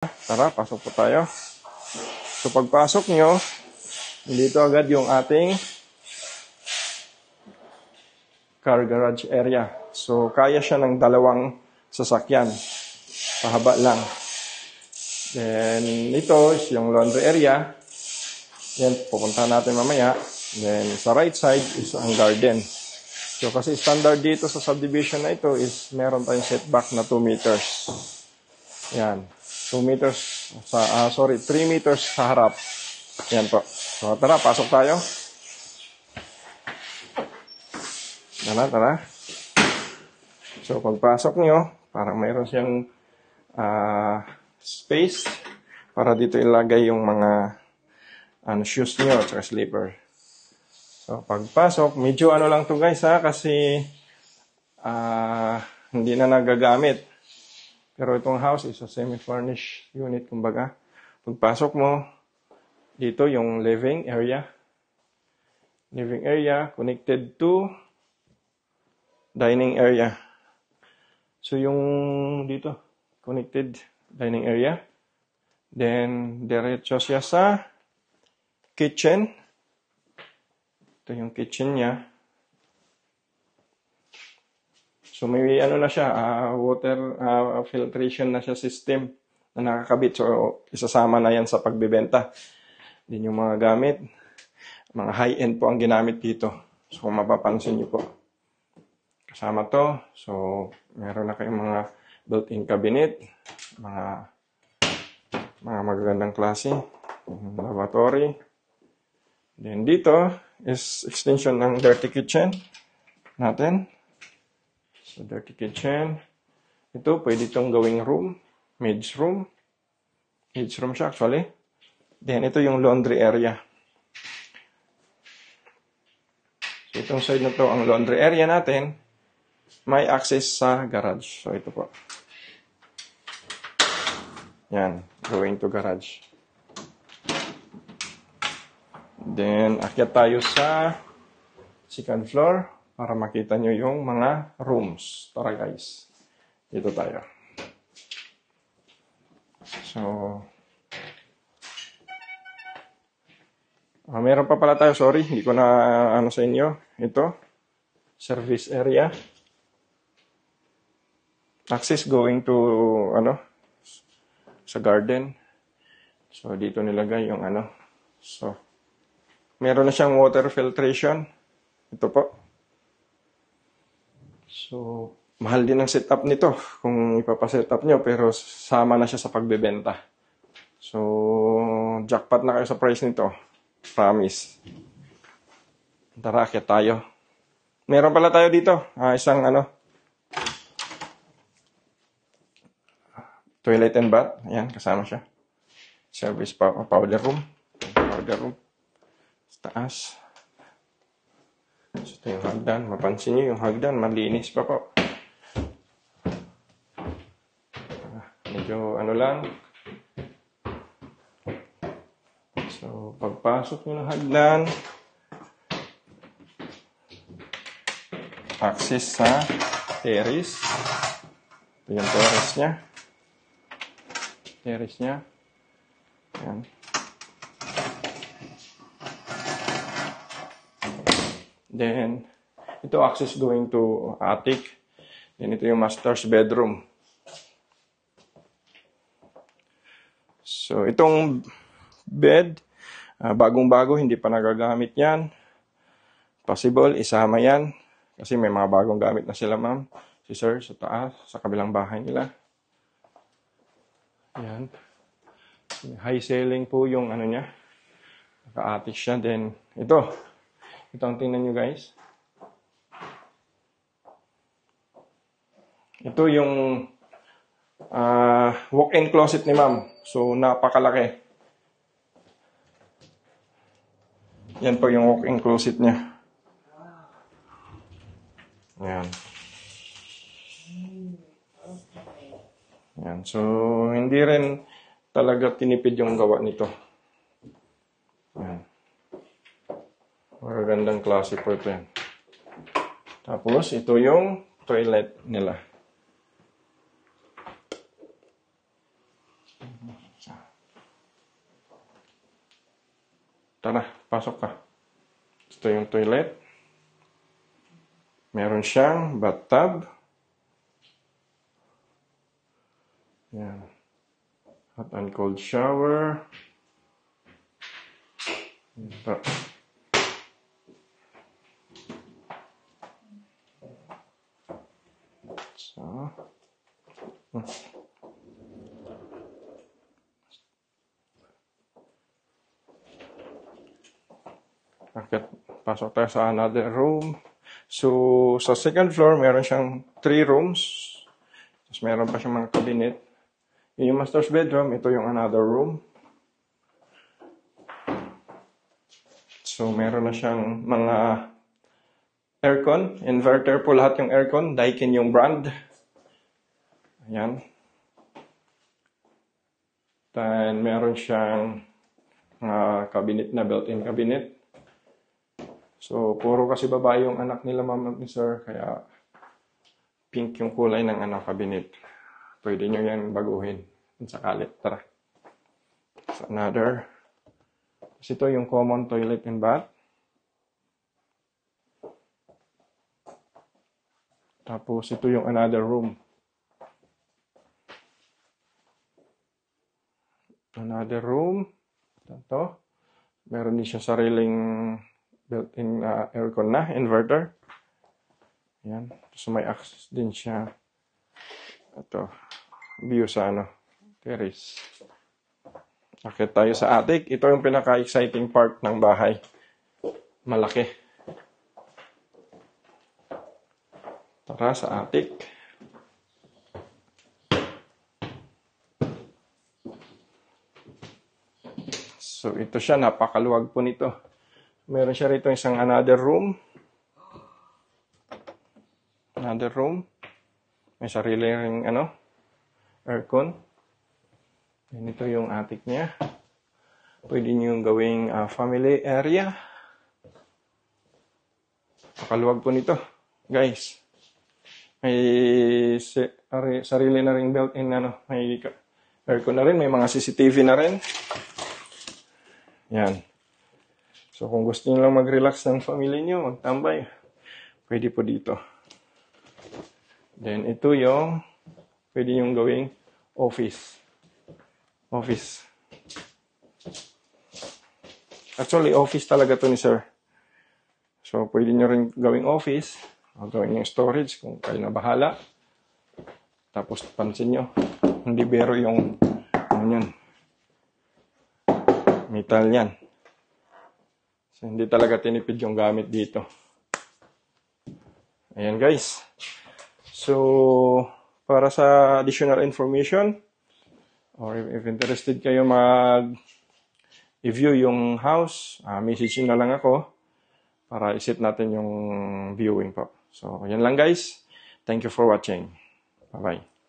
Tara, pasok po tayo. So pagpasok nyo, dito agad yung ating car garage area. So kaya siya ng 2 sasakyan. Pahaba lang. Then ito is yung laundry area. Yan, pupunta natin mamaya. Then sa right side is ang garden. So kasi standard dito sa subdivision na ito is meron tayong setback na 2 meters. Yan. 2 meters, 3 meters sa harap. Yan po. So, tara, pasok tayo. Tara. So, pagpasok nyo, parang mayroon siyang space para dito ilagay yung mga shoes nyo at slipper. So, pagpasok, medyo lang to guys kasi hindi na nagagamit. Pero itong house is a semi-furnished unit, kumbaga. Pagpasok mo, dito yung living area. Living area connected to dining area. So yung dito, connected dining area. Then, diretso siya sa kitchen. Ito yung kitchen niya. So may na siya, water filtration na siya system na nakakabit. So isasama na yan sa pagbebenta. Din yung mga gamit, mga high-end po ang ginamit dito. So kung mapapansin niyo po, kasama to. So meron na kayong mga built-in cabinet, mga magagandang klase, lavatory. Then dito is extension ng dirty kitchen natin. So, dirty kitchen. Ito, pwede itong gawing room. Maids room. Maids room siya actually. Then, ito yung laundry area. So, itong side na to, ang laundry area natin, may access sa garage. So, ito po. Yan, going to garage. Then, akyat tayo sa second floor. Para makita nyo yung mga rooms. Tara guys. Dito tayo. So, meron pa pala tayo. Sorry, hindi ko na sa inyo. Ito, service area. Access going to, sa garden. So, dito nilagay yung So, meron na siyang water filtration. Ito po. So, mahal din ang setup nito kung ipapasetup nyo, pero sama na siya sa pagbebenta. So, jackpot na kayo sa price nito. Promise. Tara, akyat tayo. Meron pala tayo dito. Isang toilet and bath. Ayan, kasama siya. Service powder room. Powder room. Sa taas. So, ito yung hagdan. Mapansin nyo yung hagdan. Malinis pa po. Medyo lang. So, pagpasok nyo ng hagdan, access sa terrace. Ito yung terrace niya. Terrace niya. Ayan. Then, ito access going to attic. Then, ito yung master's bedroom. So, itong bed, bagong-bago, hindi pa nagagamit yan. Possible, isama yan. Kasi may mga bagong gamit na sila, ma'am. Si sir, sa taas, sa kabilang bahay nila. Ayan. High ceiling po yung niya. Naka-attic siya. Then, ito ang tingnan nyo guys. Ito yung walk-in closet ni ma'am. So, napakalaki. Yan po yung walk-in closet niya. Yan. Yan. So, hindi rin talaga tinipid yung gawa nito. Yan. Magagandang klase po ito yan. Tapos, ito yung toilet nila. Tara, pasok ka. Ito yung toilet. Meron siyang bathtub. Yan. Hot and cold shower. Ito. So. Pasok tayo sa another room. So, sa second floor, meron siyang 3 rooms. Tapos meron pa siyang mga cabinet. Yun yung master's bedroom. Ito yung another room. So, meron na siyang mga aircon. Inverter po lahat yung aircon. Daikin yung brand. Ayan. Then, meron siyang cabinet na built-in cabinet. So, puro kasi babae yung anak nila, ma'am at sir, kaya pink yung kulay ng cabinet. Pwede nyo yan baguhin sakali. Tara. So, another. Kasi ito yung common toilet and bath. Tapos, ito yung another room. Another room. Ito. Meron din siya sariling built-in aircon na, inverter. Yan. So may access din siya. Ito. View sa terrace. Akit tayo sa attic. Ito yung pinaka-exciting part ng bahay. Malaki. Tara sa attic. So ito siya. Napakaluwag po nito. Meron siya rito isang another room. Another room. May sarili ring aircon. And ito yung attic niya. Pwede nyo gawing family area. Pakaluwag po nito, guys. May sarili na ring built-in may aircon na rin, may mga CCTV na rin. Yan. So, kung gusto nyo lang mag-relax ng family nyo, magtambay, pwede po dito. Then, ito yung pwede nyo gawing office. Office. Actually, office talaga to ni sir. So, pwede nyo rin gawing office. O gawin yung storage kung kayo na bahala. Tapos, pansin nyo, hindi bero yung yun. Metal yan. So, hindi talaga tinipid yung gamit dito. Ayan guys. So, para sa additional information, or if interested kayo mag-view yung house, message na lang ako para isit natin yung viewing po. So, yan lang guys. Thank you for watching. Bye-bye.